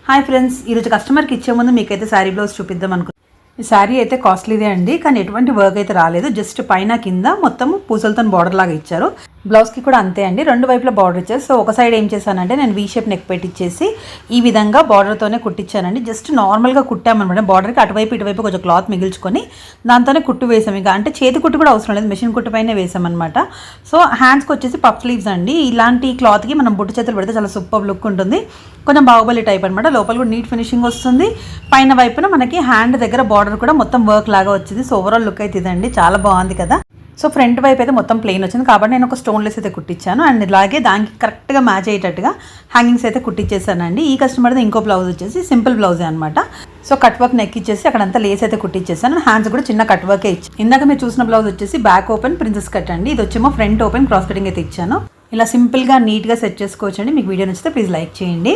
Hi friends, ఈరోజు కస్టమర్కి ఇచ్చే ముందు మీకైతే శారీ బ్లౌజ్ చూపిద్దాం అనుకుంటున్నాను. ఈ శారీ అయితే కాస్ట్లీదే అండి, కానీ ఎటువంటి వర్క్ అయితే రాలేదు. జస్ట్ పైన కింద మొత్తం పూసలతో బార్డర్ లాగా ఇచ్చారు. బ్లౌజ్కి కూడా అంతే అండి, రెండు వైపులా బార్డర్ ఇచ్చారు. సో ఒక సైడ్ ఏం చేశానంటే నేను వీ షేప్ నెక్ పెట్టించేసి ఈ విధంగా బార్డర్తోనే కుట్టించానండి. జస్ట్ నార్మల్గా కుట్టామన్నమాట. బార్డర్కి అటువైపు ఇటువైపు కొంచెం క్లాత్ మిగిల్చుకొని దాంతోనే కుట్టు వేసాం. ఇక అంటే చేతి కుట్టు కూడా అవసరం లేదు, మెషిన్ కుట్టు పైన వేసామన్నమాట. సో హ్యాండ్స్కి వచ్చేసి పఫ్ స్లీవ్స్ అండి. ఇలాంటి క్లాత్కి మనం బుట్టు చేతులు పెడితే చాలా సూపర్ లుక్ ఉంటుంది. కొంచెం బాహుబలి టైప్ అనమాట. లోపల కూడా నీట్ ఫినిషింగ్ వస్తుంది. పైన వైపున మనకి హ్యాండ్ దగ్గర బార్డర్ కూడా మొత్తం వర్క్ లాగా వచ్చింది. సో ఓవరాల్ లుక్ అయితే ఇదండి, చాలా బాగుంది కదా. సో ఫ్రంట్ వైపు అయితే మొత్తం ప్లెయిన్ వచ్చింది కాబట్టి నేను ఒక స్టోన్లెస్ అయితే కుట్టించాను. అండ్ ఇలాగే దానికి కరెక్ట్గా మ్యాచ్ అయ్యేటట్టుగా హ్యాంగింగ్స్ అయితే కుట్టించేసానండి. ఈ కస్టమర్ది ఇంకో బ్లౌజ్ వచ్చేసి సింపుల్ బ్లౌజే అనమాట. సో కట్ వర్క్ నెక్ ఇచ్చేసి అక్కడంతా లేస్ అయితే కుట్టించేసాను. హ్యాండ్స్ కూడా చిన్న కట్ వర్కే ఇచ్చి, ఇందాక మీరు చూసిన బ్లౌజ్ వచ్చేసి బ్యాక్ ఓపెన్ ప్రిన్సెస్ కట్ అండి. ఇది వచ్చేమో ఫ్రంట్ ఓపెన్ క్రాస్ కటింగ్ అయితే ఇచ్చాను. ఇలా సింపుల్గా నీట్గా సెట్ చేసుకోవచ్చండి. మీకు వీడియో నచ్చితే ప్లీజ్ లైక్ చేయండి.